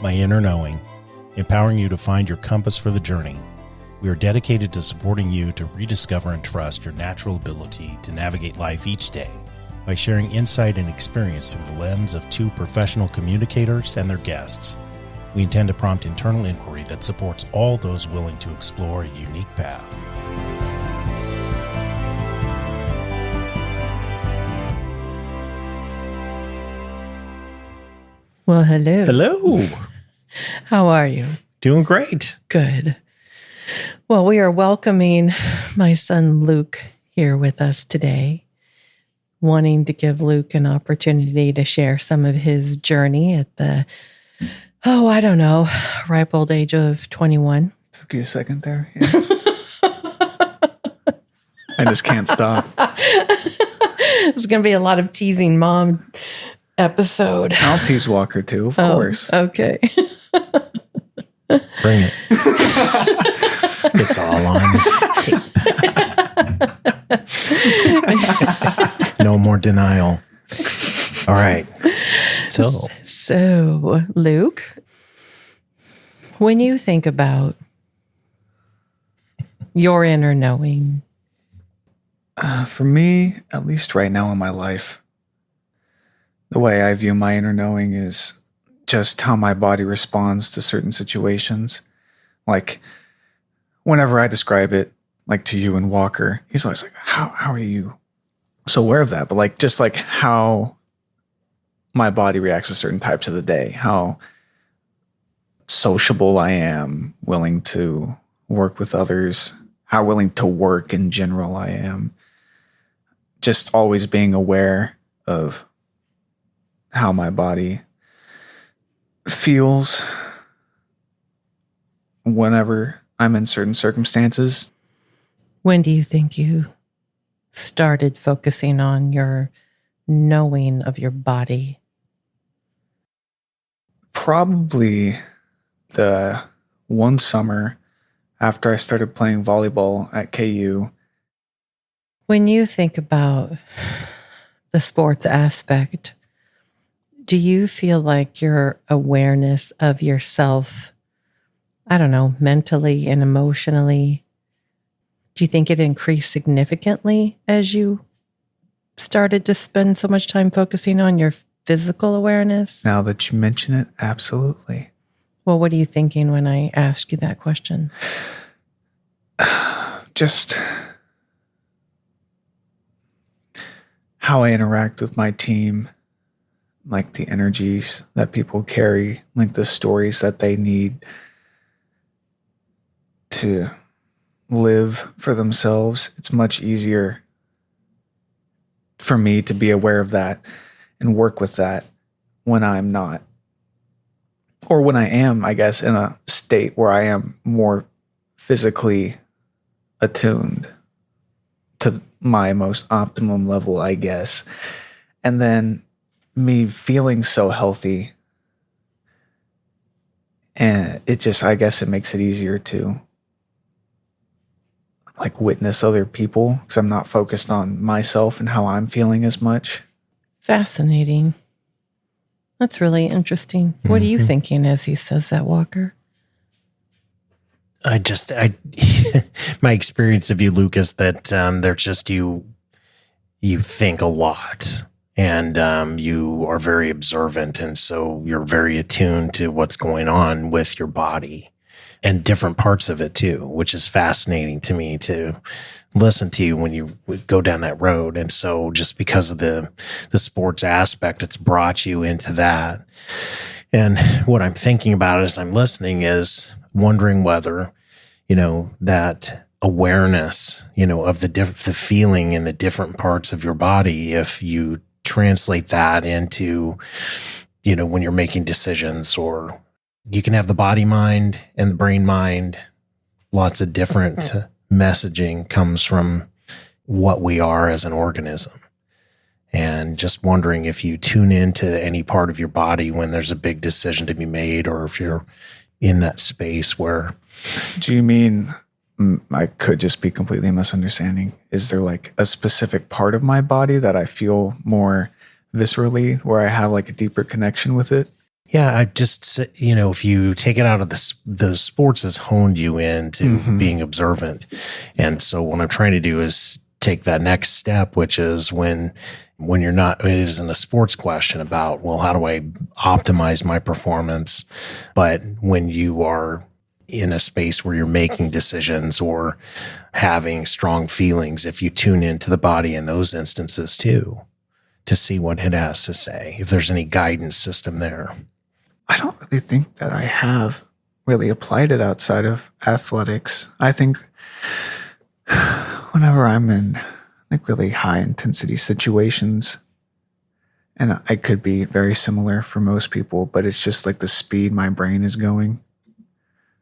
My Inner Knowing, empowering you to find your compass for the journey. We are dedicated to supporting you to rediscover and trust your natural ability to navigate life each day by sharing insight and experience through the lens of two professional communicators and their guests. We intend to prompt internal inquiry that supports all those willing to explore a unique path. Well, hello. Hello. How are you? Doing great. Good. Well, we are welcoming my son Luke here with us today, wanting to give Luke an opportunity to share some of his journey at the, ripe old age of 21. Took you a second there. Yeah. I just can't stop. It's going to be a lot of teasing mom episode. I'll tease Walker too, of course. Okay. Bring it. It's all on tape. No more denial. All right. So, Luke, when you think about your inner knowing, for me, at least right now in my life, the way I view my inner knowing is just how my body responds to certain situations. Like, whenever I describe it, like to you and Walker, he's always like, how are you so aware of that? But like, just like how my body reacts to certain types of the day, how sociable I am, willing to work with others, how willing to work in general I am. Just always being aware of how my body feels whenever I'm in certain circumstances. when do you think you started focusing on your knowing of your body? Probably the one summer after I started playing volleyball at KU. When you think about the sports aspect, do you feel like your awareness of yourself, mentally and emotionally, do you think it increased significantly as you started to spend so much time focusing on your physical awareness? Now that you mention it, absolutely. Well, what are you thinking when I ask you that question? Just how I interact with my team, like the energies that people carry, like the stories that they need to live for themselves. It's much easier for me to be aware of that and work with that when I'm not. Or when I am, I guess, in a state where I am more physically attuned to my most optimum level, I guess. And then me feeling so healthy, and I guess it makes it easier to like witness other people because I'm not focused on myself and how I'm feeling as much. Fascinating. That's really interesting. Mm-hmm. What are you thinking as he says that, Walker? My experience of you, Luke, is that there's just you think a lot, and you are very observant, and so you're very attuned to what's going on with your body and different parts of it too, which is fascinating to me to listen to you when you go down that road. And so just because of the sports aspect, it's brought you into that. And what I'm thinking about as I'm listening is wondering whether, that awareness, of the feeling in the different parts of your body, if you translate that into, when you're making decisions, or you can have the body mind and the brain mind, lots of different messaging comes from what we are as an organism. And just wondering if you tune into any part of your body when there's a big decision to be made, or if you're in that space where... Do you mean, I could just be completely misunderstanding, is there like a specific part of my body that I feel more viscerally, where I have like a deeper connection with it? Yeah, I just, if you take it out of the sports has honed you into being observant. And so what I'm trying to do is take that next step, which is when you're not, it isn't a sports question about, well, how do I optimize my performance? But when you are in a space where you're making decisions or having strong feelings, if you tune into the body in those instances too, to see what it has to say, if there's any guidance system there. I don't really think that I have really applied it outside of athletics. I think whenever I'm in like really high intensity situations, and I could be very similar for most people, but it's just like the speed my brain is going.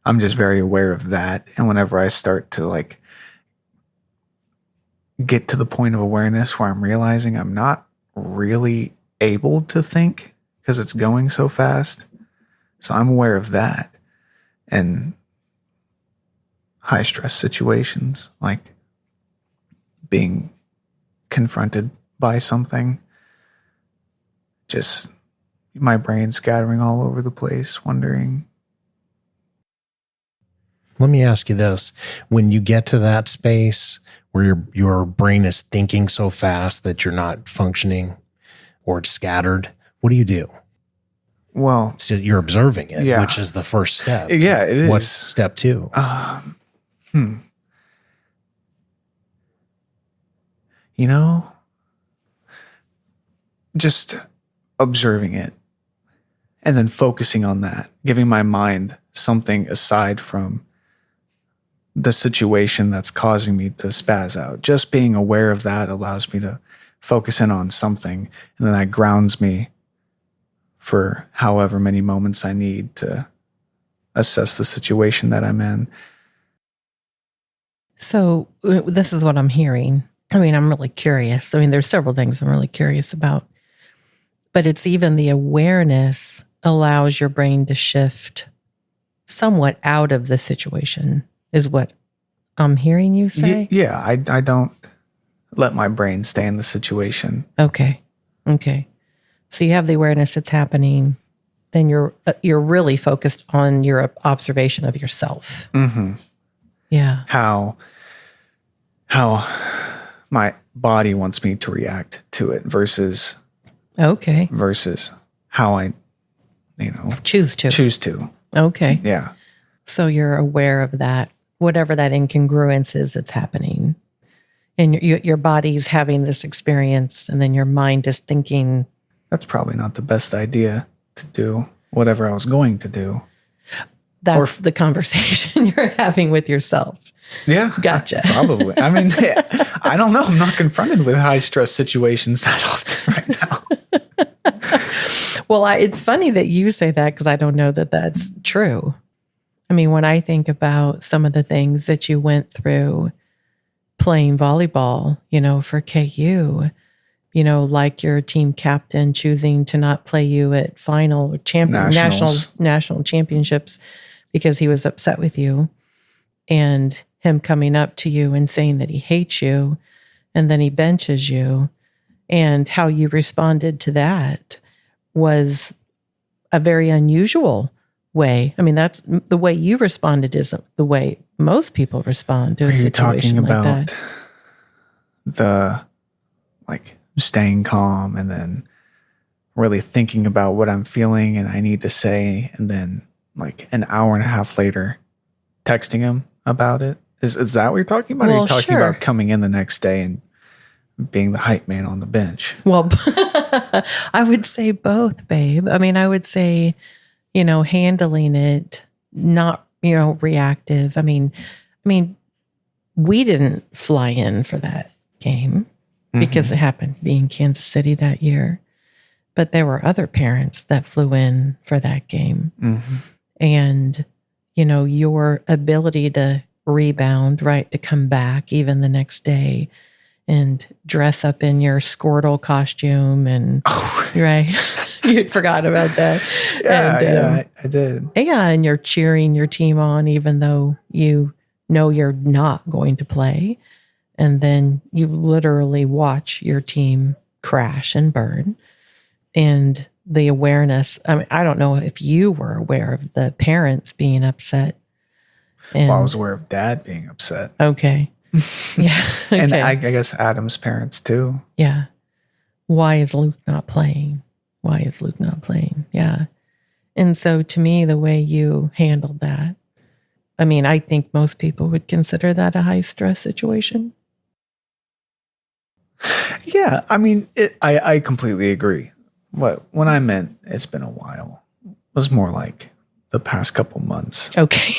I'm just very aware of that. And whenever I start to like get to the point of awareness where I'm realizing I'm not really able to think because it's going so fast. So I'm aware of that. And high stress situations, like being confronted by something, just my brain scattering all over the place, wondering. Let me ask you this. When you get to that space where your brain is thinking so fast that you're not functioning or it's scattered, what do you do? Well, so you're observing it, yeah. which is the first step. Yeah, it is. What's step 2? Just observing it and then focusing on that, giving my mind something aside from the situation that's causing me to spaz out. Just being aware of that allows me to focus in on something, and then that grounds me for however many moments I need to assess the situation that I'm in. So this is what I'm hearing. I mean, I'm really curious. I mean, there's several things I'm really curious about, but it's even the awareness allows your brain to shift somewhat out of the situation is what I'm hearing you say. Yeah, I don't let my brain stay in the situation. Okay. So you have the awareness it's happening, then you're really focused on your observation of yourself. Mm-hmm. Yeah. How my body wants me to react to it versus how I, choose to. Okay. Yeah. So you're aware of that, whatever that incongruence is that's happening. And your body's having this experience, and then your mind is thinking, that's probably not the best idea to do whatever I was going to do. That's the conversation you're having with yourself. Yeah. Gotcha. Probably. I mean, I don't know. I'm not confronted with high stress situations that often right now. Well, it's funny that you say that because I don't know that that's true. I mean, when I think about some of the things that you went through playing volleyball, for KU, like your team captain choosing to not play you at national championships because he was upset with you, and him coming up to you and saying that he hates you, and then he benches you, and how you responded to that was a very unusual way. I mean, that's the way you responded isn't the way most people respond to a situation like that. Are you talking about the staying calm and then really thinking about what I'm feeling and I need to say, and then an hour and a half later texting him about it? Is that what you're talking about? Well, or are you talking about coming in the next day and being the hype man on the bench? Well, I would say both, babe. I mean, I would say, handling it, not, reactive. I mean, we didn't fly in for that game because it happened to be in Kansas City that year, but there were other parents that flew in for that game. Mm-hmm. And, your ability to rebound, right, to come back even the next day and dress up in your Squirtle costume and right. You'd forgot about that. Yeah, I did. Yeah, and you're cheering your team on even though you know you're not going to play. And then you literally watch your team crash and burn. And the awareness. I mean, I don't know if you were aware of the parents being upset. And, Well, I was aware of Dad being upset. Okay. Yeah. Okay. And I guess Adam's parents too. Yeah. Why is Luke not playing? Why is Luke not playing? Yeah. And so to me, the way you handled that, I mean, I think most people would consider that a high stress situation. Yeah, I mean, I completely agree. When I meant it's been a while, it was more like the past couple months. Okay.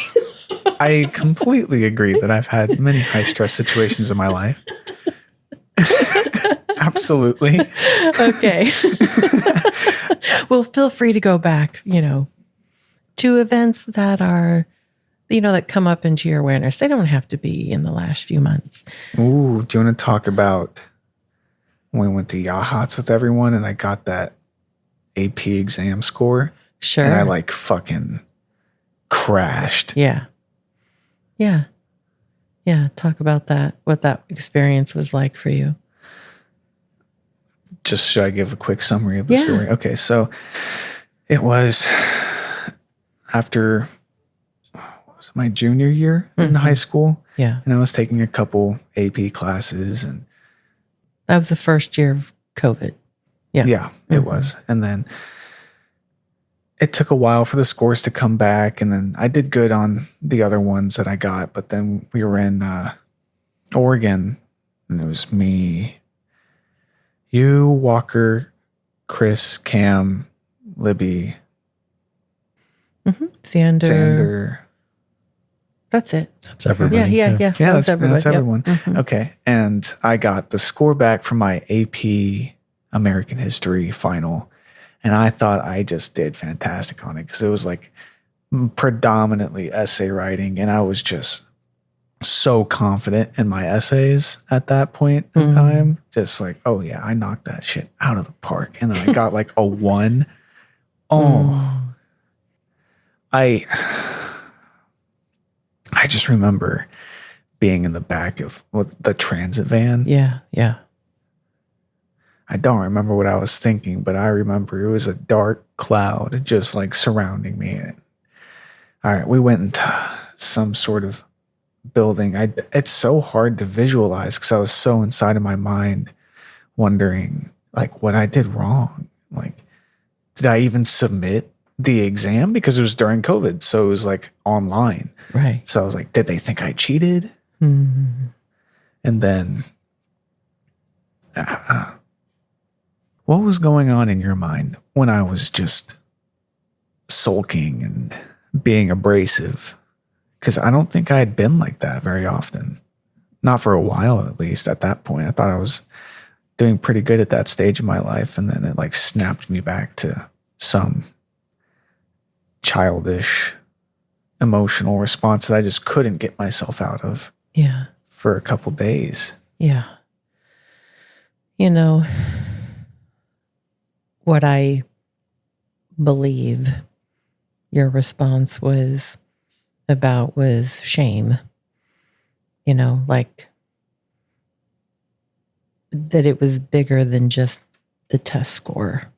I completely agree that I've had many high stress situations in my life. Absolutely. Okay. Well, feel free to go back, to events that are, that come up into your awareness. They don't have to be in the last few months. Ooh, do you want to talk about when we went to Yachats with everyone and I got that AP exam score? Sure. And I like fucking crashed. Yeah. Yeah. Yeah. Talk about that, what that experience was like for you. Just should I give a quick summary of the story? Okay, so it was after my junior year in high school. Yeah. And I was taking a couple AP classes and that was the first year of COVID. Yeah. Yeah, it was. And then it took a while for the scores to come back. And then I did good on the other ones that I got. But then we were in Oregon and it was me, you, Walker, Chris, Cam, Libby, Xander. That's it. That's everybody. Yeah. Yeah, that's everyone. Yep. Mm-hmm. Okay. And I got the score back from my AP American History final. And I thought I just did fantastic on it because it was like predominantly essay writing. And I was just so confident in my essays at that point in time. Just like, oh yeah, I knocked that shit out of the park. And then I got like a 1. Oh, I just remember being in the back of the transit van. Yeah. I don't remember what I was thinking, but I remember it was a dark cloud just like surrounding me. All right, we went into some sort of building. It's so hard to visualize because I was so inside of my mind wondering like what I did wrong. Like, did I even submit the exam? Because it was during COVID. So it was like online. Right. So I was like, did they think I cheated? Mm-hmm. And then what was going on in your mind when I was just sulking and being abrasive? Because I don't think I had been like that very often. Not for a while, at least at that point. I thought I was doing pretty good at that stage of my life. And then it like snapped me back to some childish emotional response that I just couldn't get myself out of. Yeah. For a couple days. Yeah. What I believe your response was about was shame. Like that it was bigger than just the test score.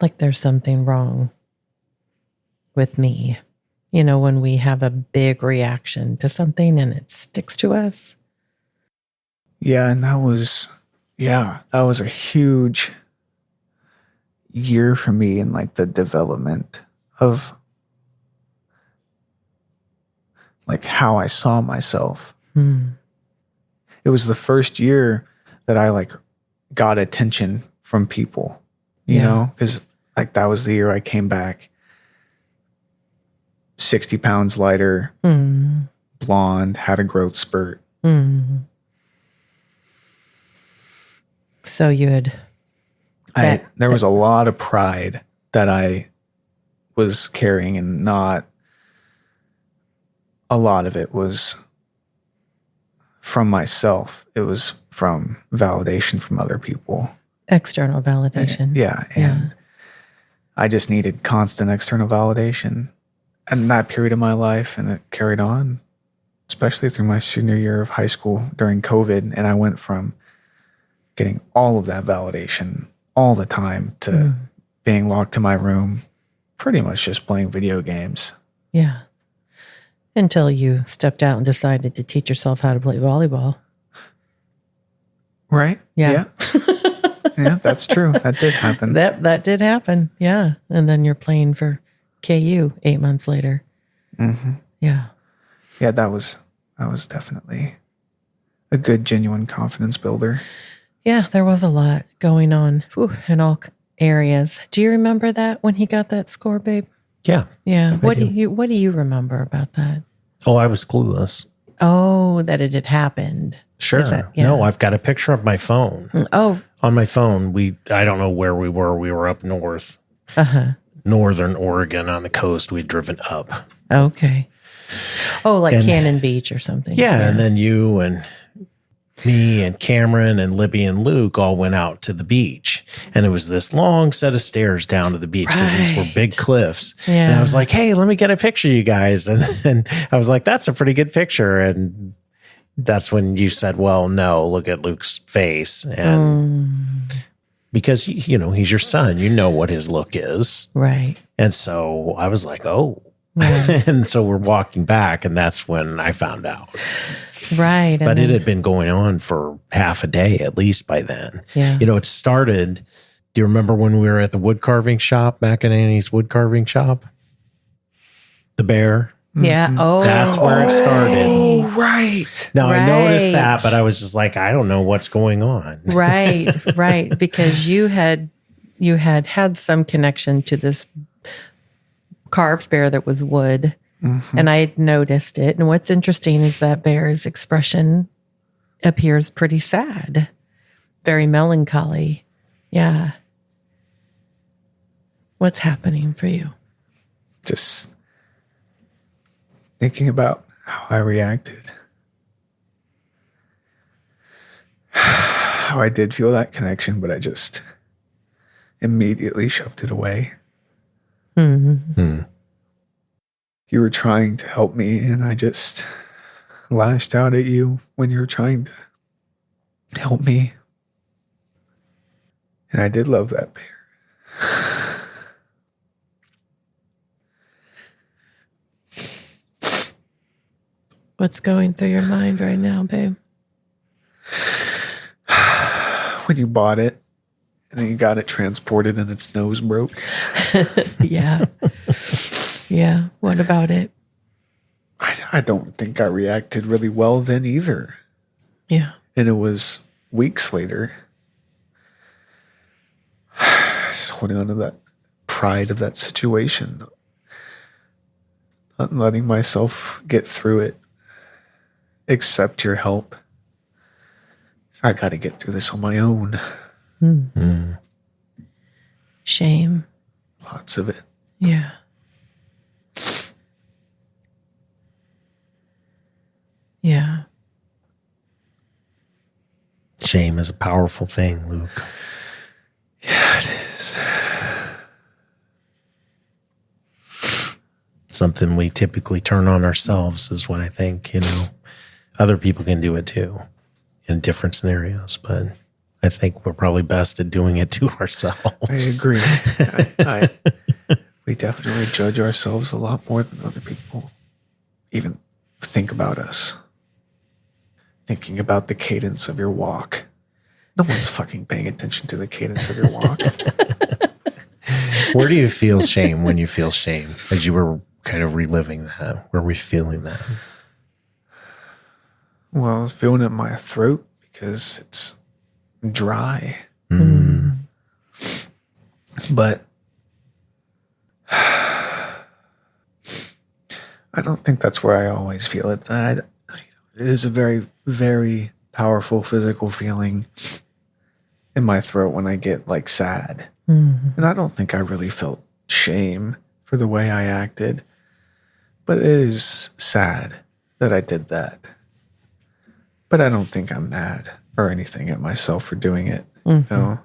Like there's something wrong with me. When we have a big reaction to something and it sticks to us. Yeah, and that was a huge year for me in like the development of like how I saw myself. It was the first year that I like got attention from people, you know, because like that was the year I came back 60 pounds lighter, blonde, had a growth spurt. So you had... There was a lot of pride that I was carrying, and not a lot of it was from myself. It was from validation from other people. External validation. And I just needed constant external validation in that period of my life, and it carried on, especially through my senior year of high school during COVID. And I went from getting all of that validation all the time to being locked in my room, pretty much just playing video games. Yeah. Until you stepped out and decided to teach yourself how to play volleyball. Right? Yeah. Yeah, that's true. That did happen. That did happen. Yeah. And then you're playing for KU 8 months later. Mm-hmm. Yeah. Yeah, that was definitely a good, genuine confidence builder. Yeah, there was a lot going on in all areas. Do you remember that when he got that score, babe? Yeah. Yeah. What do you remember about that? Oh, I was clueless. Oh, that it had happened. Sure. No, I've got a picture of my phone. Oh. On my phone, I don't know where we were. We were up north. Northern Oregon on the coast. We'd driven up. Okay. Oh, like Cannon Beach or something. Yeah, and then you and me and Cameron and Libby and Luke all went out to the beach. And it was this long set of stairs down to the beach because these were big cliffs. Yeah. And I was like, hey, let me get a picture, you guys. And then I was like, that's a pretty good picture. And that's when you said, well, no, look at Luke's face. And because, you know, he's your son, you know what his look is. Right. And so I was like, oh. Yeah. And so we're walking back, and that's when I found out. Right. But it had been going on for half a day at least by then. Yeah. You know, it started. Do you remember when we were at the wood carving shop, Mac and Annie's wood carving shop? The bear. Yeah. Oh, that's where it started. Oh, right. Now I noticed that, but I was just like, I don't know what's going on. Right. Right. Because you had some connection to this carved bear that was wood. And I had noticed it. And what's interesting is that bear's expression appears pretty sad, very melancholy. Yeah. What's happening for you? Just thinking about how I reacted. How I did feel that connection, but I just immediately shoved it away. You were trying to help me, and I just lashed out at you when you were trying to help me. And I did love that bear. What's going through your mind right now, babe? When you bought it, and then you got it transported and its nose broke. Yeah. Yeah. What about it? I don't think I reacted really well then either. Yeah. And it was weeks later. Just holding on to that pride of that situation. Not letting myself get through it. Accept your help. I got to get through this on my own. Shame. Lots of it. Yeah. Yeah. Shame is a powerful thing, Luke. Yeah, it is. Something we typically turn on ourselves is what I think, you know. Other people can do it too in different scenarios, but I think we're probably best at doing it to ourselves. I agree. We definitely judge ourselves a lot more than other people even think about us. Thinking about the cadence of your walk. No one's fucking paying attention to the cadence of your walk. Where do you feel shame when you feel shame? As you were kind of reliving that, were we feeling that? Well, I was feeling it in my throat because it's dry. But I don't think that's where I always feel it. It is a very, very powerful physical feeling in my throat when I get like sad. And I don't think I really felt shame for the way I acted. But it is sad that I did that. But I don't think I'm mad or anything at myself for doing it. No.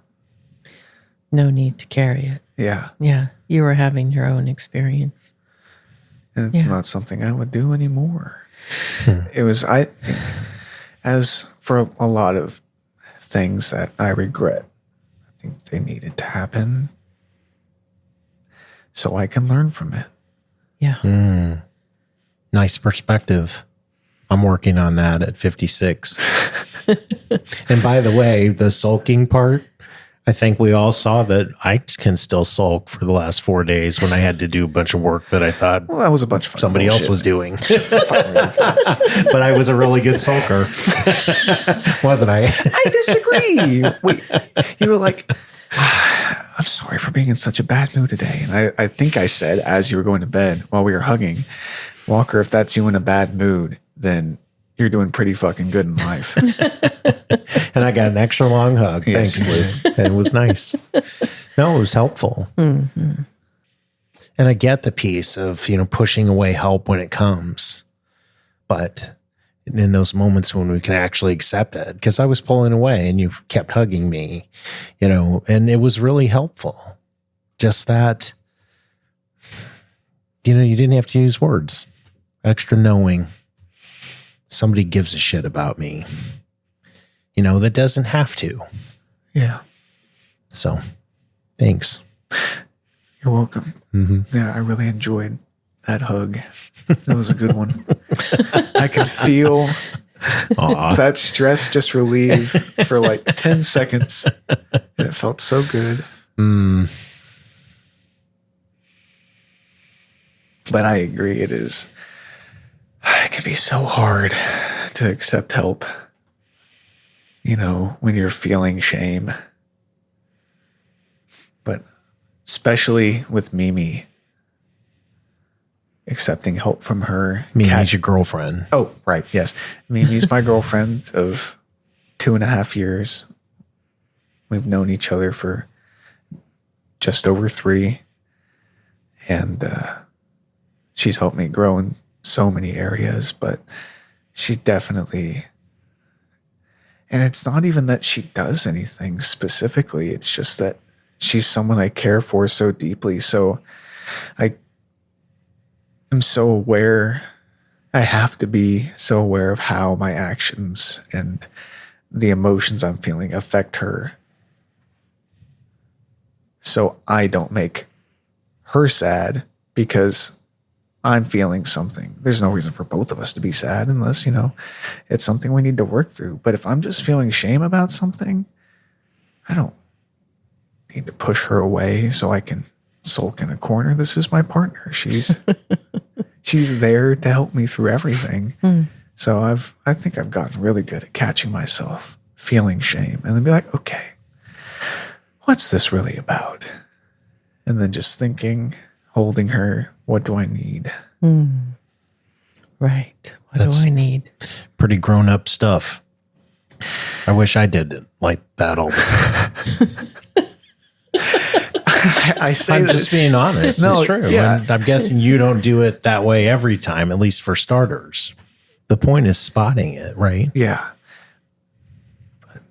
No need to carry it. Yeah. Yeah. You were having your own experience. And it's not something I would do anymore. It was, I think, as for a lot of things that I regret. I think they needed to happen so I can learn from it. Yeah. Nice perspective. I'm working on that at 56. And by the way, the sulking part, I think we all saw that I can still sulk for the last 4 days when I had to do a bunch of work that I thought Well, that was a bunch of somebody else was doing. But I was a really good sulker. Wasn't I? I disagree. Wait, you were like, I'm sorry for being in such a bad mood today. And I think I said, as you were going to bed while we were hugging, Walker, if that's you in a bad mood, then you're doing pretty fucking good in life. And I got an extra long hug. Yes, Thanks, Lou. It was nice. No, it was helpful. Mm-hmm. And I get the piece of, pushing away help when it comes. But in those moments when we can actually accept it, because I was pulling away and you kept hugging me, and it was really helpful. Just that, you didn't have to use words. Extra knowing somebody gives a shit about me, that doesn't have to. Yeah. So thanks. You're welcome. Mm-hmm. Yeah, I really enjoyed that hug. It was a good one. I could feel that stress just relieve for like 10 seconds. And it felt so good. But I agree, it can be so hard to accept help, when you're feeling shame. But especially with Mimi, accepting help from her. Mimi's your girlfriend. Oh, right. Yes. Mimi's my girlfriend of 2.5 years. We've known each other for just over 3. And she's helped me grow in so many areas, but she definitely, and it's not even that she does anything specifically. It's just that she's someone I care for so deeply. So I am so aware. I have to be so aware of how my actions and the emotions I'm feeling affect her, so I don't make her sad because I'm feeling something. There's no reason for both of us to be sad unless, it's something we need to work through. But if I'm just feeling shame about something, I don't need to push her away so I can sulk in a corner. This is my partner. She's there to help me through everything. So I think I've gotten really good at catching myself feeling shame and then be like, okay, what's this really about? And then just thinking, holding her, what do I need? Right. What That's do I need? pretty grown up stuff. I wish I did it like that all the time. I say I'm this. just being honest. No, It's true. yeah. And I'm guessing you don't do it that way every time, at least for starters. The point is spotting it, right? Yeah. But,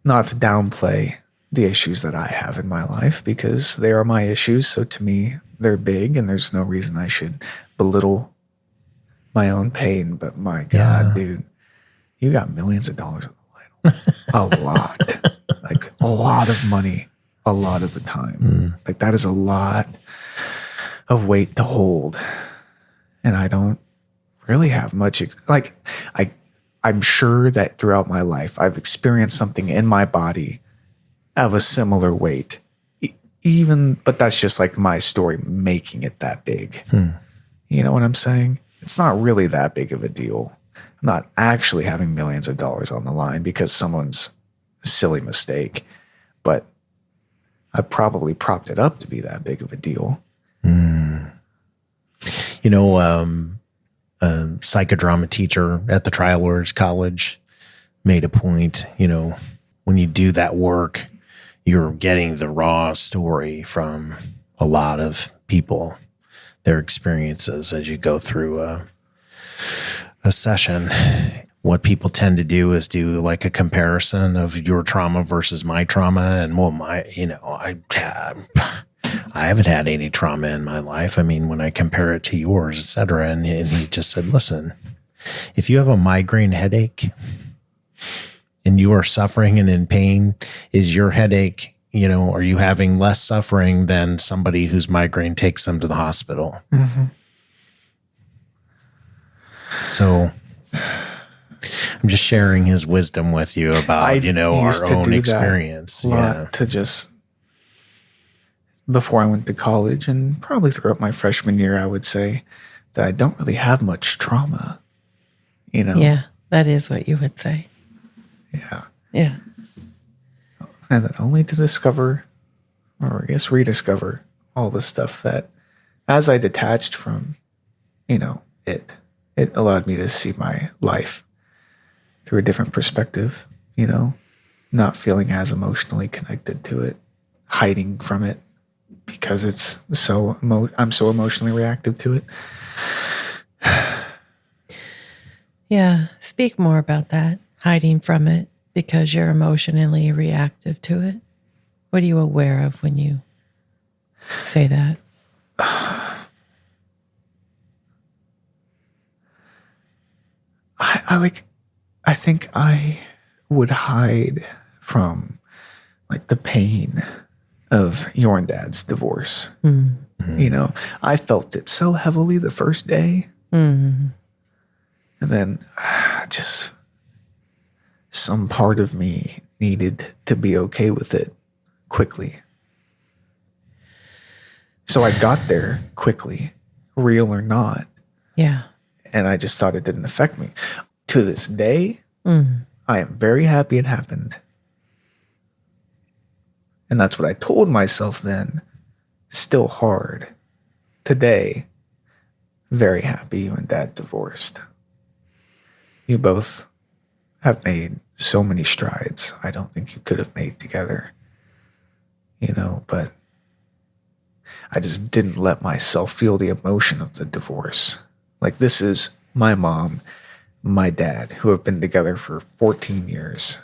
not to downplay the issues that I have in my life because they are my issues. So to me, they're big and there's no reason I should belittle my own pain. But my God, dude, you got millions of dollars on the line. A lot. Like a lot of money a lot of the time. Like that is a lot of weight to hold. And I don't really have much. I'm sure that throughout my life, I've experienced something in my body of a similar weight. But that's just like my story making it that big. You know what I'm saying? It's not really that big of a deal. I'm not actually having millions of dollars on the line because someone's silly mistake, but I probably propped it up to be that big of a deal. A psychodrama teacher at the Trial Lawyers College made a point, when you do that work, you're getting the raw story from a lot of people, their experiences as you go through a session. What people tend to do is do like a comparison of your trauma versus my trauma. And I haven't had any trauma in my life. I mean, when I compare it to yours, et cetera. And he just said, listen, if you have a migraine headache, and you are suffering and in pain, is your headache, are you having less suffering than somebody whose migraine takes them to the hospital? Mm-hmm. So I'm just sharing his wisdom with you about, our own experience. A lot to just before I went to college and probably throughout my freshman year, I would say that I don't really have much trauma, Yeah, that is what you would say. Yeah. Yeah. And then only to discover, or I guess rediscover, all the stuff that as I detached from, it allowed me to see my life through a different perspective, not feeling as emotionally connected to it, hiding from it because it's I'm so emotionally reactive to it. Yeah. Speak more about that, hiding from it because you're emotionally reactive to it. What are you aware of when you say that? I think I would hide from like the pain of your and Dad's divorce. Mm-hmm. I felt it so heavily the first day. Mm-hmm. And then just some part of me needed to be okay with it quickly. So I got there quickly, real or not. Yeah. And I just thought it didn't affect me. To this day, I am very happy it happened. And that's what I told myself then. Still hard. Today, very happy you and Dad divorced. You both have made so many strides I don't think you could have made together. But I just didn't let myself feel the emotion of the divorce. Like, this is my mom, my dad, who have been together for 14 years.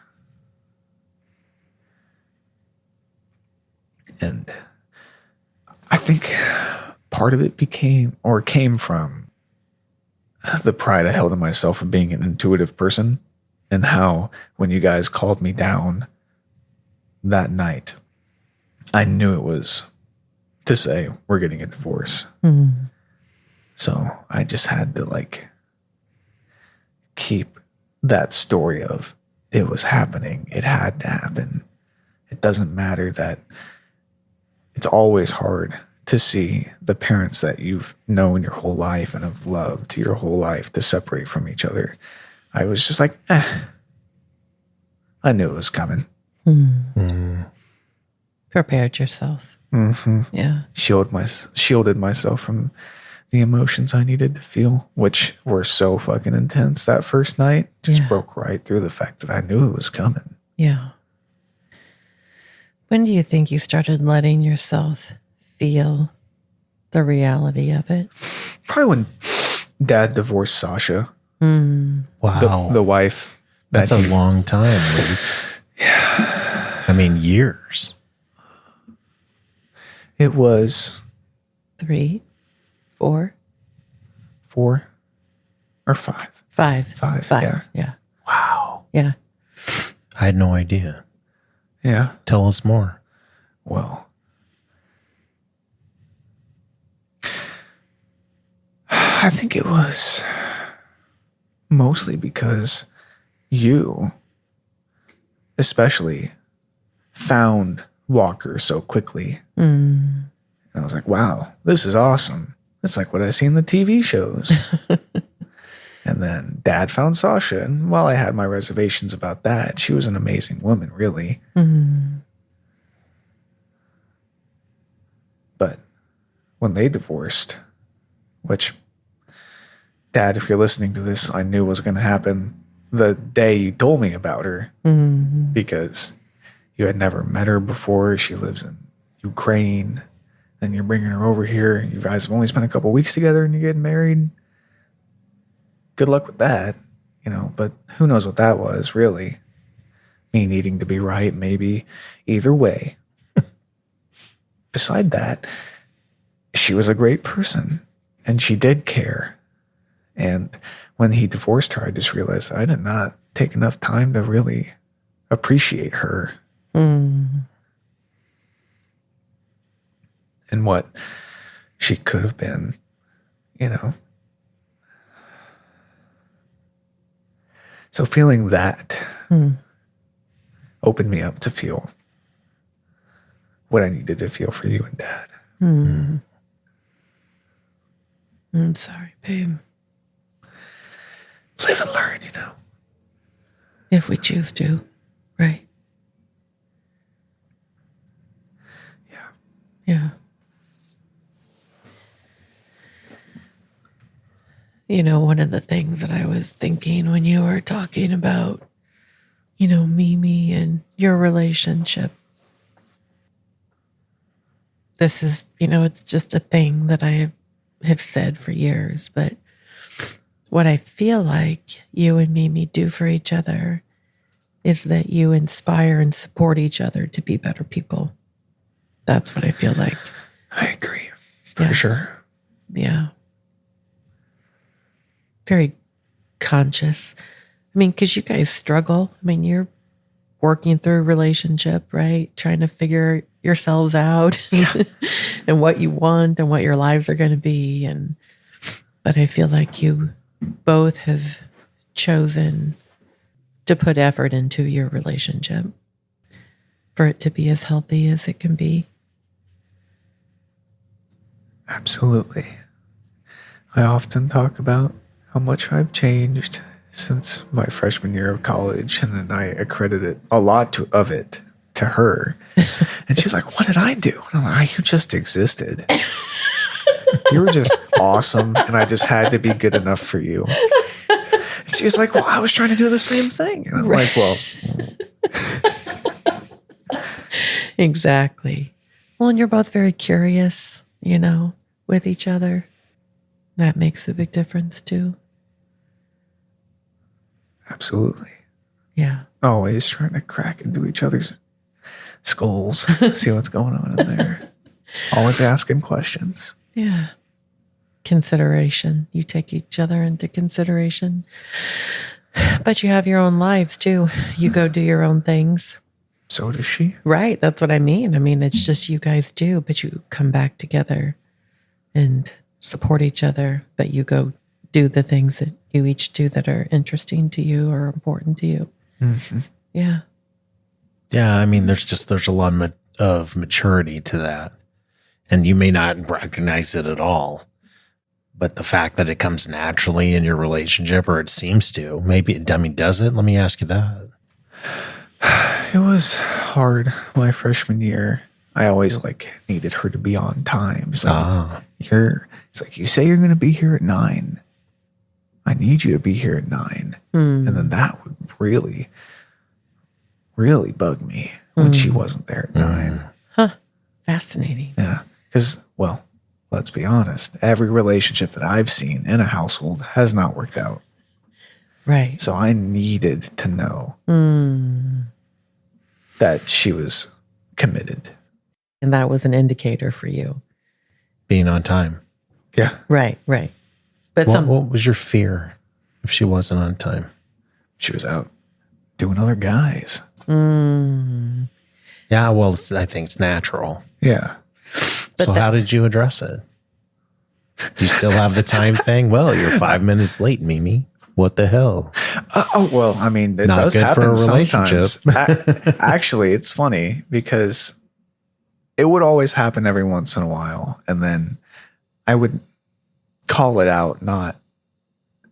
And I think part of it came from the pride I held in myself of being an intuitive person, and how when you guys called me down that night, I knew it was to say, we're getting a divorce. Mm-hmm. So I just had to keep that story of it was happening. It had to happen. It doesn't matter that it's always hard to see the parents that you've known your whole life and have loved your whole life to separate from each other. I was just like, I knew it was coming. Mm. Prepared yourself. Mm-hmm. Yeah. Shielded myself from the emotions I needed to feel, which were so fucking intense that first night. Just broke right through the fact that I knew it was coming. Yeah. When do you think you started letting yourself feel the reality of it? Probably when Dad divorced Sasha. Wow. The wife. That's a long time. Yeah. I mean, years. It was 3, 4 or 5. 5. 5. Yeah. Wow. Yeah. I had no idea. Yeah. Tell us more. Well, I think it was mostly because you, especially, found Walker so quickly. And I was like, wow, this is awesome. It's like what I see in the TV shows. And then Dad found Sasha. And while I had my reservations about that, she was an amazing woman, really. Mm-hmm. But when they divorced, which, Dad, if you're listening to this, I knew was going to happen the day you told me about her, because you had never met her before. She lives in Ukraine. Then you're bringing her over here. You guys have only spent a couple weeks together and you're getting married. Good luck with that, but who knows what that was, really. Me needing to be right, maybe. Either way. Beside that, she was a great person and she did care. And when he divorced her, I just realized I did not take enough time to really appreciate her Mm. and what she could have been, So feeling that opened me up to feel what I needed to feel for you and Dad. I'm sorry, babe. Live and learn, If we choose to, right? Yeah. Yeah. One of the things that I was thinking when you were talking about, Mimi and your relationship, this is, it's just a thing that I have said for years, but what I feel like you and Mimi do for each other is that you inspire and support each other to be better people. That's what I feel like. I agree. For sure. Yeah. Very conscious. Because you guys struggle. You're working through a relationship, right? Trying to figure yourselves out and what you want and what your lives are going to be. But I feel like you both have chosen to put effort into your relationship for it to be as healthy as it can be. Absolutely. I often talk about how much I've changed since my freshman year of college, and then I accredit a lot of it to her. And she's like, "What did I do?" And I'm like, "You just existed. You were just awesome, and I just had to be good enough for you." And she's like, "Well, I was trying to do the same thing." And I'm like, "Well." Exactly. Well, and you're both very curious, with each other. That makes a big difference too. Absolutely. Yeah. Always trying to crack into each other's skulls, see what's going on in there. Always asking questions. Yeah. Consideration. You take each other into consideration. But you have your own lives too. You go do your own things. So does she. Right. That's what I mean. It's just you guys do, but you come back together and support each other. But you go do the things that you each do that are interesting to you or important to you. Mm-hmm. Yeah. Yeah. There's a lot of maturity to that. And you may not recognize it at all. But the fact that it comes naturally in your relationship, or it seems to, does it? Let me ask you that. It was hard my freshman year. I always needed her to be on time. It's like, you say you're going to be here at 9. I need you to be here at 9. And then that would really, really bug me when she wasn't there at 9. Huh. Fascinating. Yeah. Because, let's be honest. Every relationship that I've seen in a household has not worked out. Right. So I needed to know that she was committed. And that was an indicator for you. Being on time. Yeah. Right. But what was your fear if she wasn't on time? She was out doing other guys. Yeah, well, I think it's natural. Yeah. So how did you address it? Do you still have the time thing? Well, you're 5 minutes late, Mimi. What the hell? It Not does good happen for a sometimes. relationship. Actually, it's funny because it would always happen every once in a while. And then I would call it out,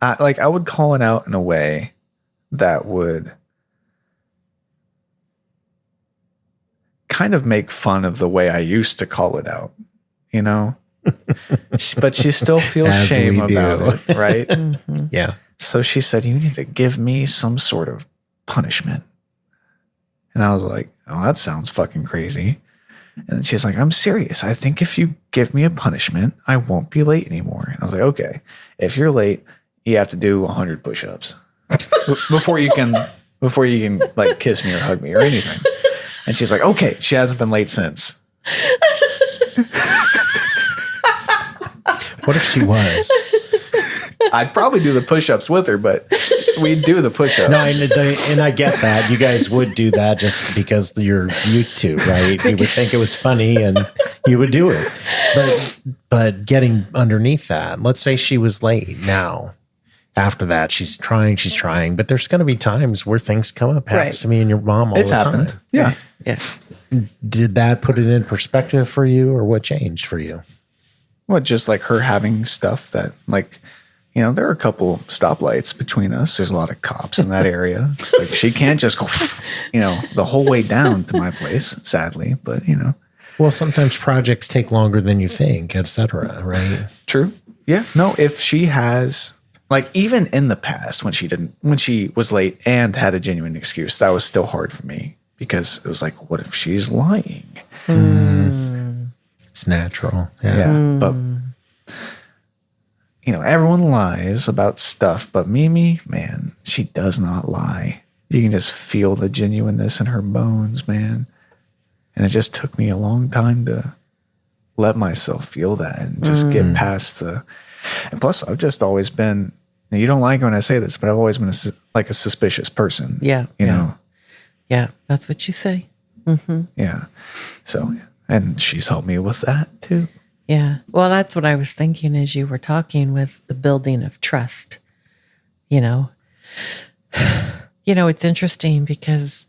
I would call it out in a way that would kind of make fun of the way I used to call it out, but she still feels shame about it, right? Mm-hmm. Yeah. So she said, "You need to give me some sort of punishment." And I was like, "Oh, that sounds fucking crazy." And she's like, "I'm serious. I think if you give me a punishment, I won't be late anymore." And I was like, "Okay, if you're late, you have to do 100 push-ups before you can kiss me or hug me or anything." And she's like, "Okay." She hasn't been late since. What if she was? I'd probably do the push-ups with her, but we'd do the push-ups. No, and I get that. You guys would do that just because you're used to, right? You would think it was funny and you would do it. But getting underneath that, let's say she was late now. After that, she's trying, but there's going to be times where things come up. Happens to me and your mom all the time. Yeah. Yeah. Did that put it in perspective for you, or what changed for you? Well, just like her having stuff that, like, you know, there are a couple stoplights between us. There's a lot of cops in that area. It's like she can't just go, you know, the whole way down to my place, sadly. But, you know. Well, sometimes projects take longer than you think, et cetera, right? True. Yeah. No, if she has, like, even in the past when she was late and had a genuine excuse, that was still hard for me because it was like, what if she's lying? It's natural. Yeah. But, you know, everyone lies about stuff, but Mimi, man, she does not lie. You can just feel the genuineness in her bones, man. And it just took me a long time to let myself feel that and just get past and plus I've just always been, you don't like when I say this, but I've always been a suspicious person. Yeah. You know? Yeah. That's what you say. Yeah. So, and she's helped me with that too. Yeah. Well, that's what I was thinking as you were talking, was the building of trust. You know, it's interesting because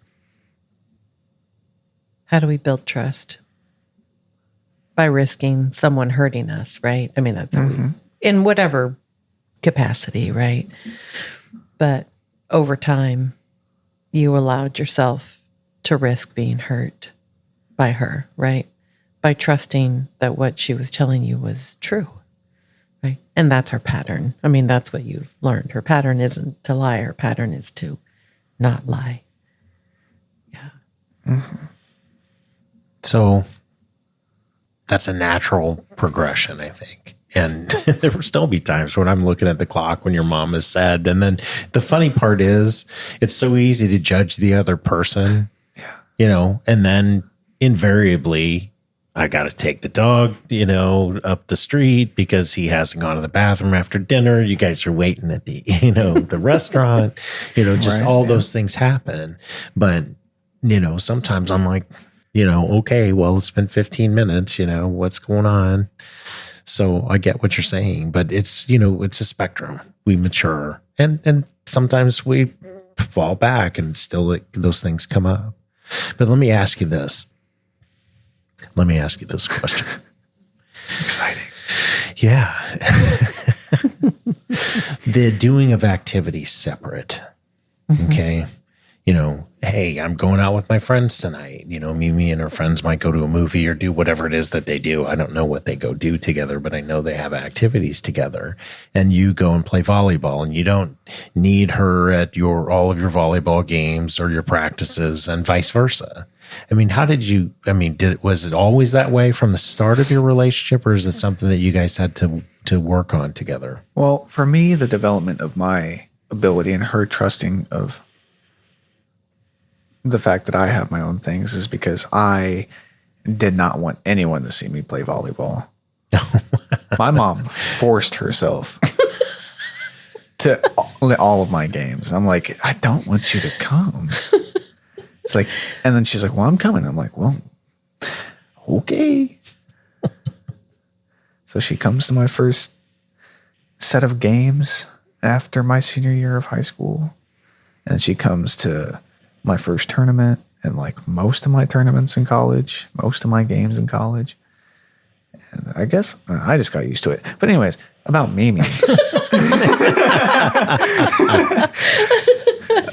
how do we build trust? By risking someone hurting us, right? I mean, that's how we, in whatever capacity, right? But over time, you allowed yourself to risk being hurt by her, right? By trusting that what she was telling you was true, right? And that's her pattern. I mean, that's what you've learned. Her pattern isn't to lie. Her pattern is to not lie. Yeah. So that's a natural progression, I think. And there will still be times when I'm looking at the clock when your mom has said, and then the funny part is it's so easy to judge the other person, you know, and then invariably I got to take the dog, you know, up the street because he hasn't gone to the bathroom after dinner. You guys are waiting at the, you know, the restaurant, you know, just all those things happen. But, you know, sometimes I'm like, you know, okay, well, it's been 15 minutes, you know, what's going on? So I get what you're saying, but it's, you know, it's a spectrum. We mature and sometimes we fall back and still those things come up. But let me ask you this. Let me ask you this question. Exciting. Yeah. The doing of activities separate. Okay. You know, hey, I'm going out with my friends tonight. You know, Mimi and her friends might go to a movie or do whatever it is that they do. I don't know what they go do together, but I know they have activities together. And you go and play volleyball, and you don't need her at all of your volleyball games or your practices, and vice versa. I mean, was it always that way from the start of your relationship, or is it something that you guys had to work on together? Well, for me, the development of my ability and her trusting of the fact that I have my own things is because I did not want anyone to see me play volleyball. My mom forced herself to all of my games. I'm like, I don't want you to come. It's like, and then she's like, well, I'm coming. I'm like, well, okay. So she comes to my first set of games after my senior year of high school. And she comes to my first tournament and like most of my tournaments in college, most of my games in college. And I guess I just got used to it. But anyways, about Mimi.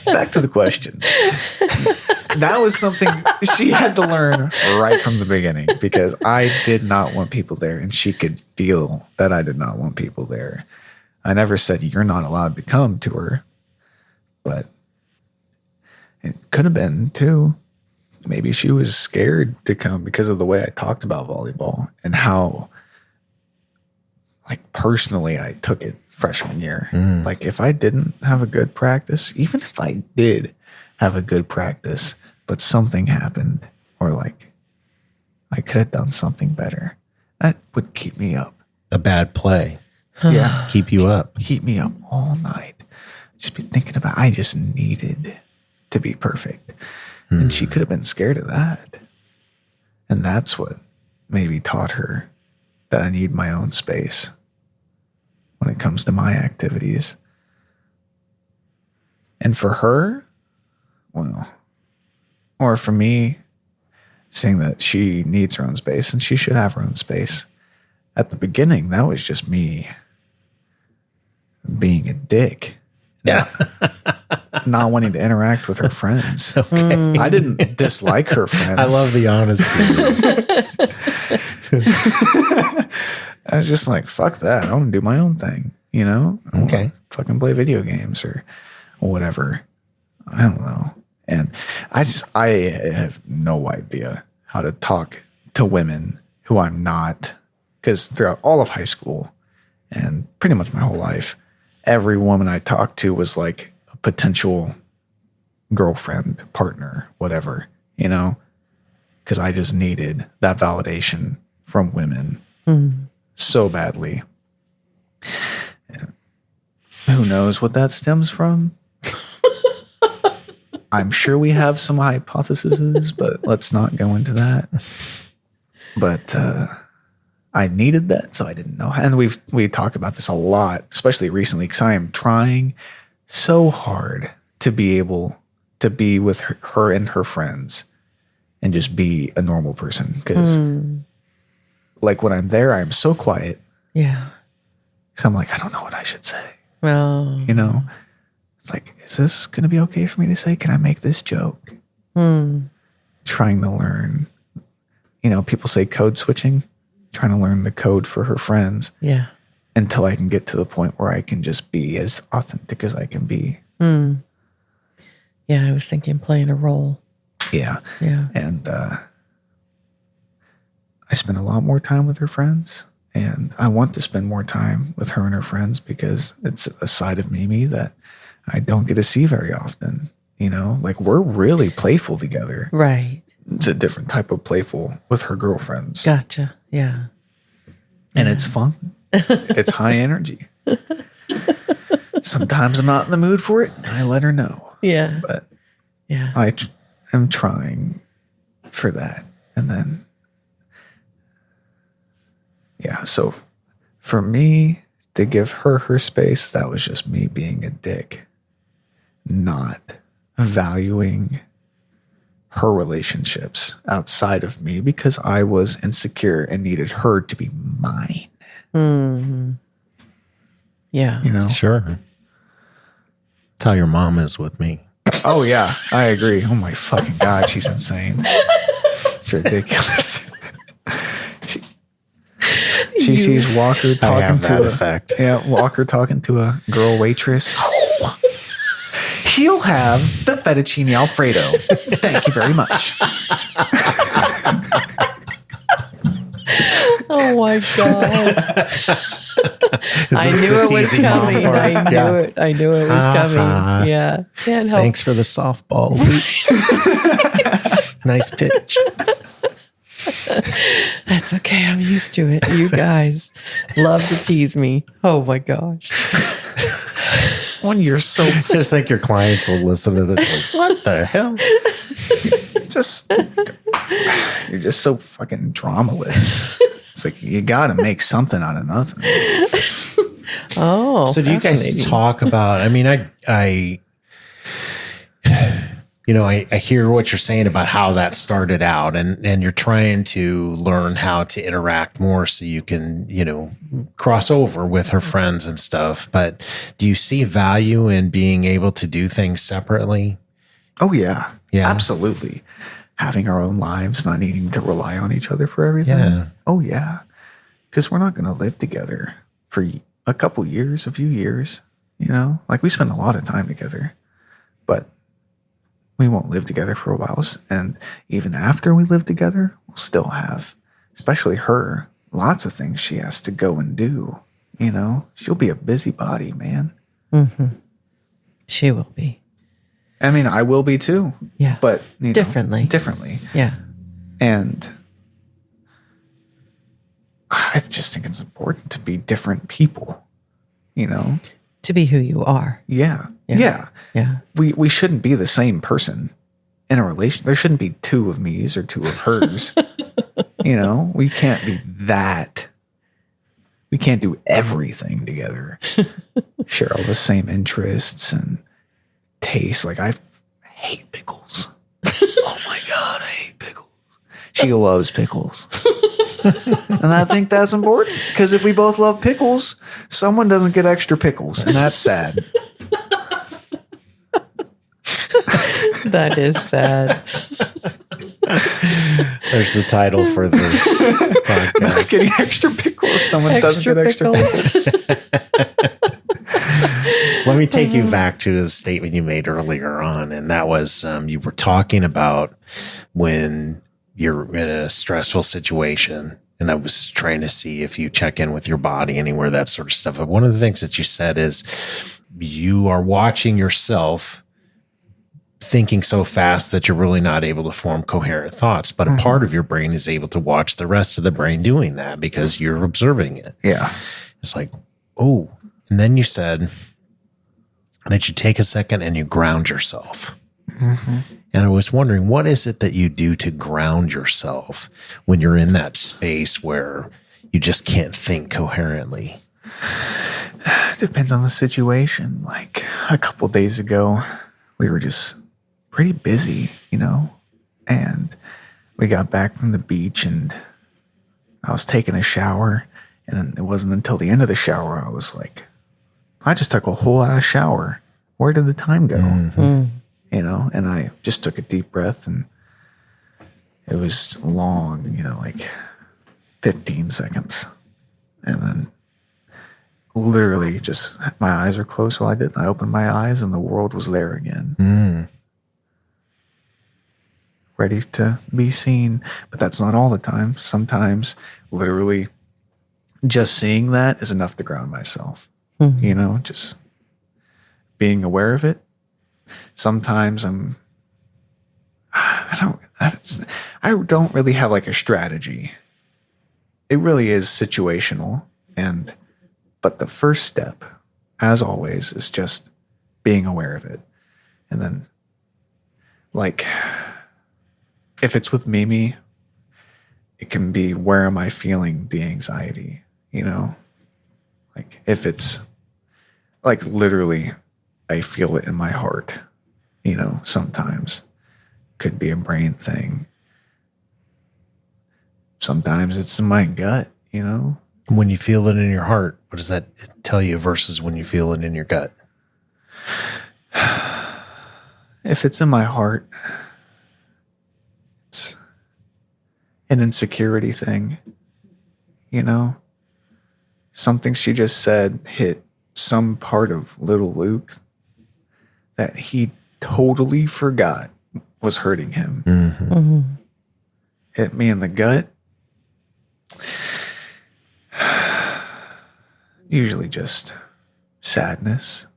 Back to the question. That was something she had to learn right from the beginning because I did not want people there, and she could feel that I did not want people there. I never said you're not allowed to come to her, but it could have been too. Maybe she was scared to come because of the way I talked about volleyball and how, like, personally I took it freshman year. Like, if I didn't have a good practice, even if I did have a good practice, but something happened, or like I could have done something better, that would keep me up. A bad play. Yeah. Keep you up. Keep me up all night. just be thinking about, I just needed to be perfect. And she could have been scared of that. And that's what maybe taught her that I need my own space when it comes to my activities. And for her, well, or for me, saying that she needs her own space and she should have her own space. At the beginning, that was just me being a dick. Yeah. Not wanting to interact with her friends. Okay. I didn't dislike her friends. I love the honesty. I was just like, fuck that. I want to do my own thing, you know? I Okay. wanna fucking play video games or whatever. I don't know. And I have no idea how to talk to women who I'm not, because throughout all of high school and pretty much my whole life, every woman I talked to was like a potential girlfriend, partner, whatever, you know, because I just needed that validation from women so badly. And who knows what that stems from? I'm sure we have some hypotheses, but let's not go into that. But I needed that, so I didn't know. And we talk about this a lot, especially recently, because I am trying so hard to be able to be with her and her friends and just be a normal person. Because like when I'm there, I'm so quiet. Yeah. So I'm like, I don't know what I should say. Well, You know? It's like, is this going to be okay for me to say? Can I make this joke? Trying to learn. You know, people say code switching. Trying to learn the code for her friends. yeah. Until I can get to the point where I can just be as authentic as I can be. Yeah, I was thinking playing a role. Yeah. Yeah. And I spend a lot more time with her friends. And I want to spend more time with her and her friends because it's a side of Mimi that I don't get to see very often. You know, like we're really playful together. Right. It's a different type of playful with her girlfriends. Gotcha. Yeah. And it's fun. It's high energy. Sometimes I'm not in the mood for it. And I let her know. Yeah. But Yeah. I am trying for that. And then, yeah. So for me to give her space, that was just me being a dick, not valuing her relationships outside of me because I was insecure and needed her to be mine. Yeah. You know? Sure. That's how your mom is with me. Oh, yeah. I agree. Oh, my fucking God. She's insane. It's ridiculous. She sees Walker talking to effect. Yeah, Walker talking to a girl waitress. He'll have the fettuccine Alfredo. Thank you very much. Oh my God. I knew it was coming. I knew it was coming. Yeah. Can't help. Thanks for the softball. Nice pitch. That's okay. I'm used to it. You guys love to tease me. Oh my gosh. When you're so I just think your clients will listen to this. Like, what the hell? you're just so fucking dramaless. It's like you got to make something out of nothing. Oh. So do you guys fascinating. talk about, I mean, I hear what you're saying about how that started out and you're trying to learn how to interact more so you can, cross over with her friends and stuff. But do you see value in being able to do things separately? Oh, yeah. Yeah. Absolutely. Having our own lives, not needing to rely on each other for everything. Yeah. Oh, yeah. Because we're not going to live together for a couple years, a few years, Like we spend a lot of time together, but we won't live together for a while. And even after we live together, we'll still have, especially her, lots of things she has to go and do. She'll be a busybody, man. Mm-hmm. She will be. I mean, I will be too. Yeah. But differently. Differently. Yeah. And I just think it's important to be different people, to be who you are. Yeah. Yeah. We shouldn't be the same person in a relation. There shouldn't be two of me's or two of hers. We can't be that. We can't do everything together. Share all the same interests and tastes. Like, I hate pickles. Oh my God, I hate pickles. She loves pickles. And I think that's important, because if we both love pickles, someone doesn't get extra pickles, and that's sad. That is sad. There's the title for the podcast. Not getting extra pickles. Someone doesn't get extra pickles. Let me take you back to the statement you made earlier on. And that was, you were talking about when you're in a stressful situation. And I was trying to see if you check in with your body anywhere, that sort of stuff. But one of the things that you said is you are watching yourself thinking so fast that you're really not able to form coherent thoughts. But a part of your brain is able to watch the rest of the brain doing that because you're observing it. Yeah. It's like, oh. And then you said that you take a second and you ground yourself. Mm-hmm. And I was wondering, what is it that you do to ground yourself when you're in that space where you just can't think coherently? It depends on the situation. Like, a couple days ago, we were just pretty busy, and we got back from the beach, and I was taking a shower, and it wasn't until the end of the shower I was like, I just took a whole ass shower. Where did the time go? Mm-hmm. And I just took a deep breath, and it was long, like 15 seconds. And then literally just my eyes were closed, so I didn't. I opened my eyes and the world was there again. Ready to be seen. But that's not all the time. Sometimes literally just seeing that is enough to ground myself. Mm-hmm. Just being aware of it. Sometimes I don't really have like a strategy. It really is situational. But the first step, as always, is just being aware of it. And then, like, if it's with Mimi, it can be, where am I feeling the anxiety? Like, if it's like literally I feel it in my heart, sometimes could be a brain thing. Sometimes it's in my gut, When you feel it in your heart, what does that tell you versus when you feel it in your gut? If it's in my heart, it's an insecurity thing, Something she just said hit some part of little Luke that he totally forgot was hurting him. Mm-hmm. Mm-hmm. Hit me in the gut. Usually just sadness,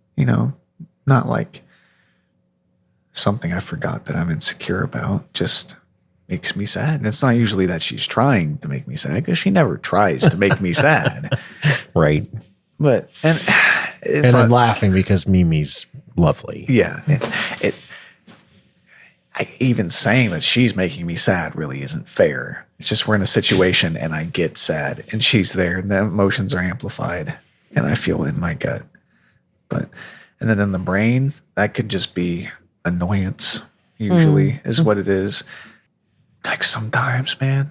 not like something I forgot that I'm insecure about, just makes me sad. And it's not usually that she's trying to make me sad, because she never tries to make me sad. Right. But, and I'm laughing because Mimi's lovely. Yeah. Even saying that she's making me sad really isn't fair. It's just we're in a situation and I get sad and she's there and the emotions are amplified and I feel it in my gut. And then in the brain, that could just be annoyance, usually is what it is. Like, sometimes, man,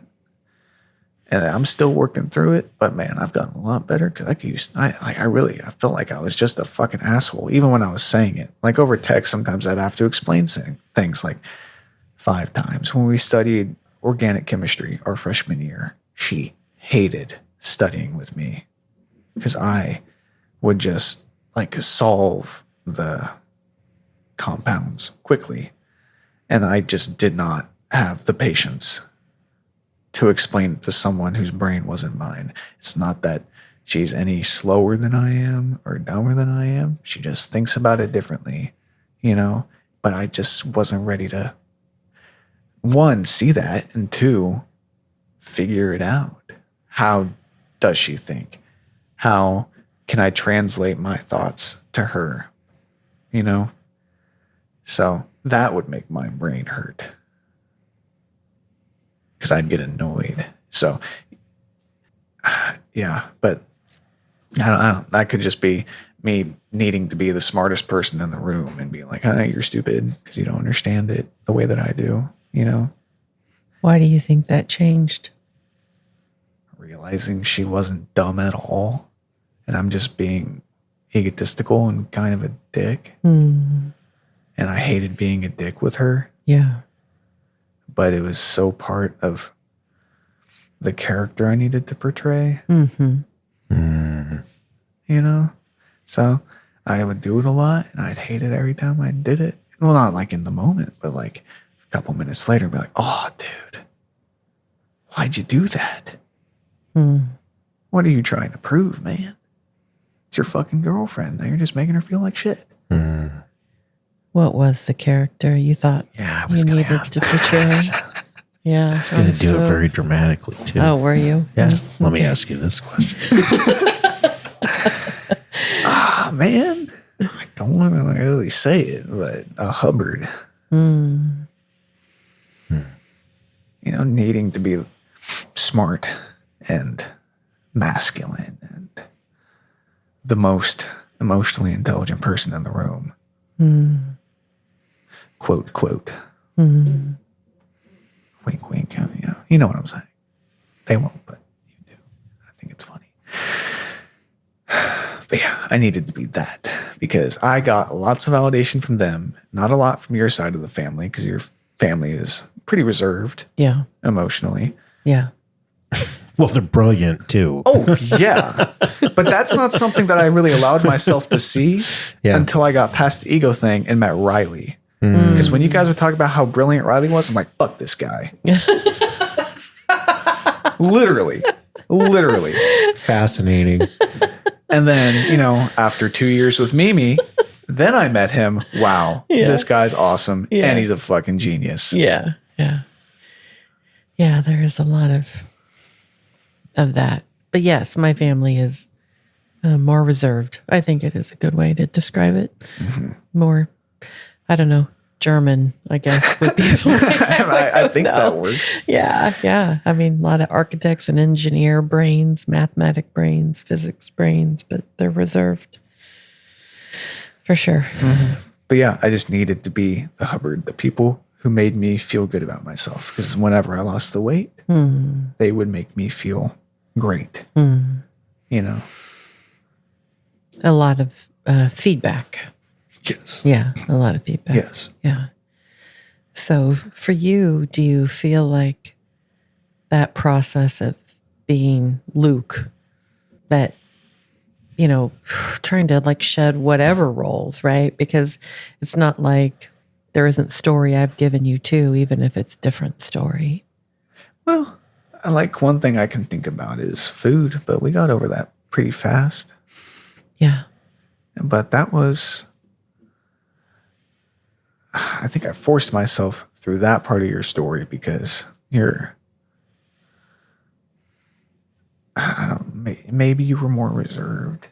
and I'm still working through it, but man, I've gotten a lot better, because I felt like I was just a fucking asshole, even when I was saying it. Like, over text, sometimes I'd have to explain things like 5 times. When we studied organic chemistry our freshman year, she hated studying with me because I would just solve the compounds quickly. And I just did not have the patience to explain it to someone whose brain wasn't mine. It's not that she's any slower than I am or dumber than I am. She just thinks about it differently, but I just wasn't ready to, 1, see that, and 2, figure it out. How does she think? How can I translate my thoughts to her, you know? So that would make my brain hurt because I'd get annoyed. So, yeah, but I don't, that could just be me needing to be the smartest person in the room and be like, you're stupid because you don't understand it the way that I do, you know? Why do you think that changed? Realizing she wasn't dumb at all and I'm just being egotistical and kind of a dick. And I hated being a dick with her. Yeah. But it was so part of the character I needed to portray. You know? So I would do it a lot and I'd hate it every time I did it. Well, not like in the moment, but like a couple minutes later, I'd be like, oh, dude, why'd you do that? What are you trying to prove, man? It's your fucking girlfriend. Now you're just making her feel like shit. What was the character you thought Yeah, I was you going needed to portray? Yeah. I was going to do it very dramatically, too. Oh, were you? Yeah. Let me ask you this question. Man, I don't want to really say it, but a Hubbard. You know, needing to be smart and masculine and the most emotionally intelligent person in the room. Quote, quote. Wink, wink. You know what I'm saying. They won't, but you do. I think it's funny. But yeah, I needed to be that because I got lots of validation from them, not a lot from your side of the family because your family is pretty reserved. Yeah. Emotionally. Yeah. Well, they're brilliant, too. Oh, yeah. But that's not something that I really allowed myself to see until I got past the ego thing and met Riley. Because when you guys would talk about how brilliant Riley was, I'm like, fuck this guy. Literally. Fascinating. And then, you know, after 2 years with Mimi, then I met him. Wow. This guy's awesome. Yeah. And he's a fucking genius. Yeah. Yeah. Yeah. There is a lot of that. But yes, my family is more reserved. I think it is a good way to describe it. More, I don't know, German, I guess, would be the way I think that works. Yeah. Yeah. I mean, a lot of architects and engineer brains, mathematic brains, physics brains, but they're reserved for sure. But yeah, I just needed to be the Hubbard, the people who made me feel good about myself. Because whenever I lost the weight, they would make me feel great. You know? A lot of feedback. Yes. Yeah, a lot of feedback. Yes. Yeah. So for you, do you feel like that process of being Luke, that, you know, trying to like shed whatever roles, right? Because it's not like there isn't story I've given you too, even if it's different story. Well, I like one thing I can think about is food, but we got over that pretty fast. Yeah. But that was, I think I forced myself through that part of your story because maybe you were more reserved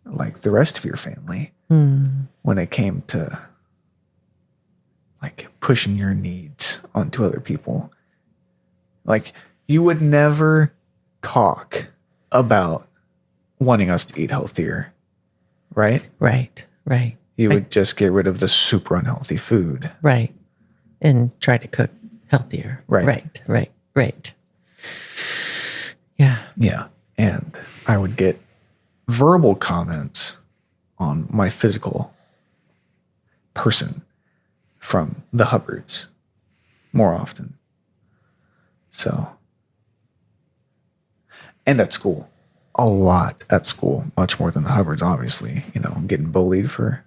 like the rest of your family when it came to like pushing your needs onto other people. Like you would never talk about wanting us to eat healthier, right? Right. You would just get rid of the super unhealthy food. Right. And try to cook healthier. Right. Right. Yeah. Yeah. And I would get verbal comments on my physical person from the Hubbards more often. So, and at school, a lot at school, much more than the Hubbards, obviously, you know, getting bullied for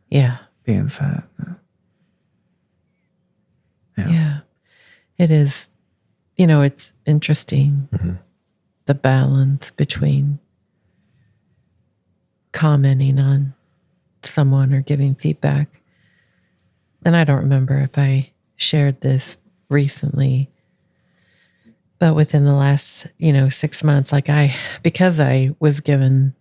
yeah, being fat. Yeah. It is, you know, it's interesting the balance between commenting on someone or giving feedback. And I don't remember if I shared this recently, but within the last, 6 months, because I was given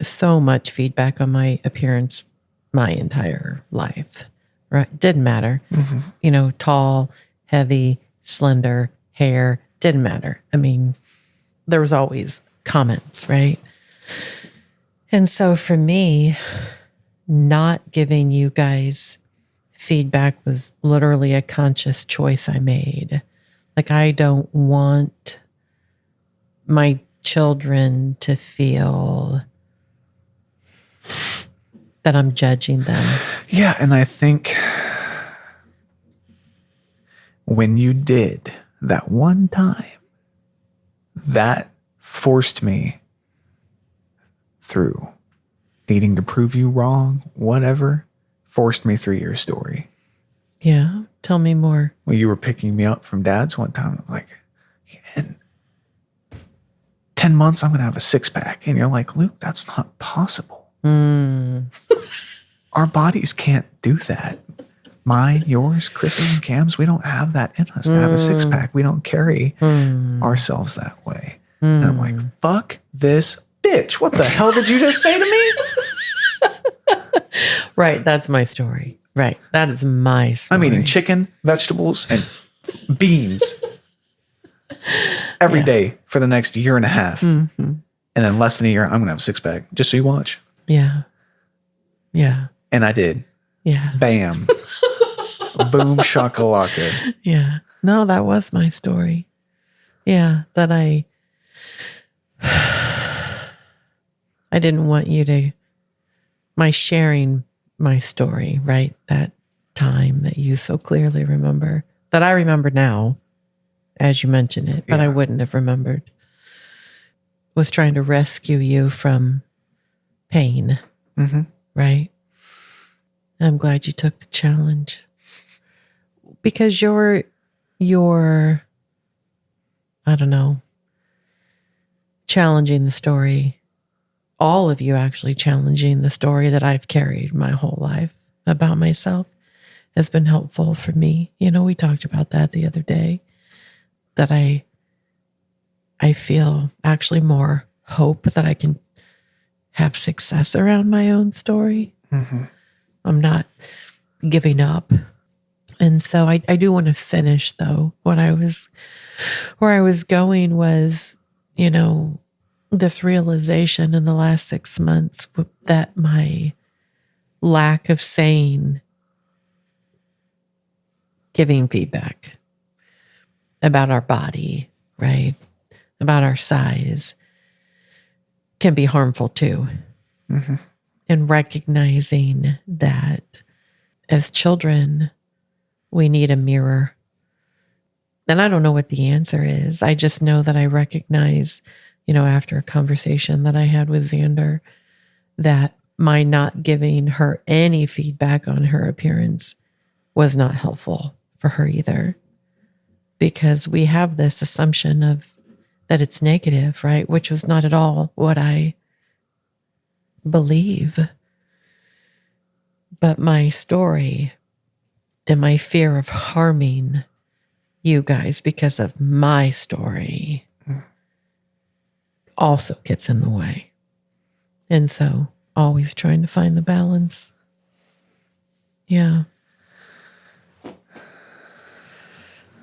so much feedback on my appearance my entire life. Right? Didn't matter. You know, tall, heavy, slender, hair, didn't matter. I mean, there was always comments, right? And so for me, not giving you guys feedback was literally a conscious choice I made. Like, I don't want my children to feel that I'm judging them. Yeah, and I think when you did that one time, that forced me through needing to prove you wrong, whatever, forced me through your story. Yeah. Tell me more. Well, you were picking me up from Dad's one time. I'm like, in 10 months, I'm going to have a 6-pack. And you're like, Luke, that's not possible. Our bodies can't do that. Mine, yours, Chris's, and Cam's, we don't have that in us to have a 6-pack. We don't carry ourselves that way. And I'm like, fuck this bitch. What the hell did you just say to me? Right. That's my story. Right. That is my story. I'm eating chicken, vegetables, and beans every day for the next year and a half. And in less than a year, I'm going to have a 6-pack. Just so you watch. Yeah. Yeah. And I did. Yeah. Bam. Boom shakalaka. Yeah. No, that was my story. Yeah. That I didn't want you to, my sharing my story, right? That time that you so clearly remember, that I remember now, as you mentioned it, but I wouldn't have remembered, was trying to rescue you from pain, right? I'm glad you took the challenge, because you're, I don't know, challenging the story. All of you actually challenging the story that I've carried my whole life about myself has been helpful for me. You know, we talked about that the other day, that I feel actually more hope that I can have success around my own story. I'm not giving up. And so I do want to finish, though. Where I was going was, you know, this realization in the last 6 months that my lack of giving feedback about our body, right? About our size can be harmful too. And recognizing that as children, we need a mirror. And I don't know what the answer is. I just know that I recognize, you know, after a conversation that I had with Xander, that my not giving her any feedback on her appearance was not helpful for her either. Because we have this assumption of that it's negative, right? Which was not at all what I believe. But my story and my fear of harming you guys because of my story also gets in the way. And so always trying to find the balance. Yeah.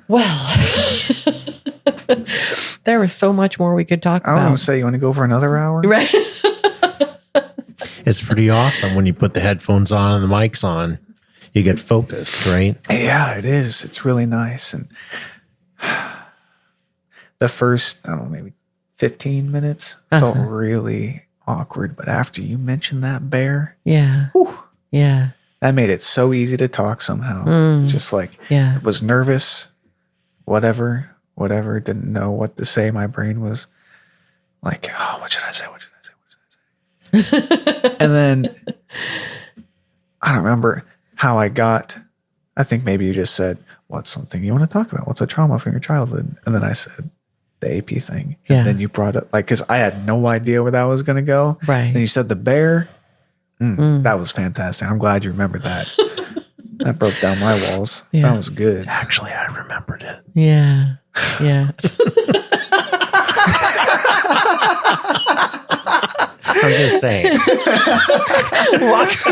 Well, there was so much more we could talk about. I was going to say, you want to go for another hour? Right. It's pretty awesome when you put the headphones on and the mics on. You get focused, right? Yeah, it is. It's really nice. And the first, I don't know, maybe 15 minutes felt really awkward. But after you mentioned that bear, Yeah. whew, Yeah. that made it so easy to talk somehow. Just like, Yeah. was nervous, whatever, didn't know what to say. My brain was like, oh, what should I say? And then I don't remember how I think maybe you just said, what's something you want to talk about? What's a trauma from your childhood? And then I said, the AP thing. Yeah. And then you brought it, like, because I had no idea where that was going to go. Right. Then you said the bear. That was fantastic. I'm glad you remembered that. That broke down my walls. Yeah. That was good. Actually, I remembered it. Yeah. Yeah. I'm just saying. Walker.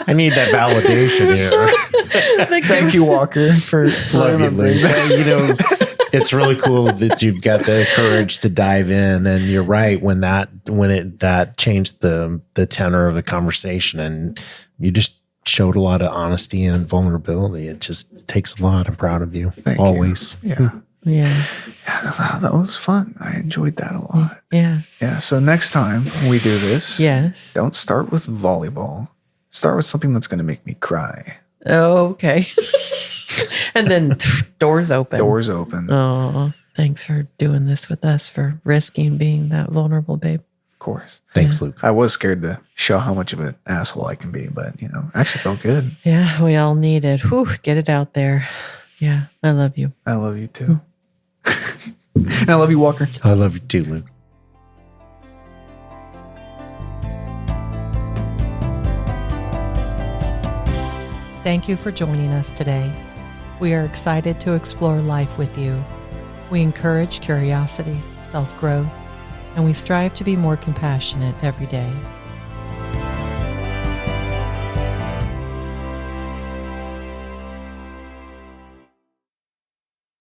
I need that validation here. Thank you, Walker, for Love you, remembering Luke. that. You know, it's really cool that you've got the courage to dive in, and you're right when that changed the tenor of the conversation, and you just showed a lot of honesty and vulnerability. It just takes a lot. I'm proud of you. Thank always. you. Yeah. Yeah. Yeah, that was fun. I enjoyed that a lot. Yeah. Yeah. So next time we do this, Yes. don't start with volleyball. Start with something that's going to make me cry. Oh, okay. And then doors open. Doors open. Oh, thanks for doing this with us, for risking being that vulnerable, babe. Of course. Thanks, Luke. I was scared to show how much of an asshole I can be, but actually felt good. Yeah, we all need it. Whew, get it out there. Yeah, I love you. I love you too. And I love you, Walker. I love you too, Luke. Thank you for joining us today. We are excited to explore life with you. We encourage curiosity, self-growth, and we strive to be more compassionate every day.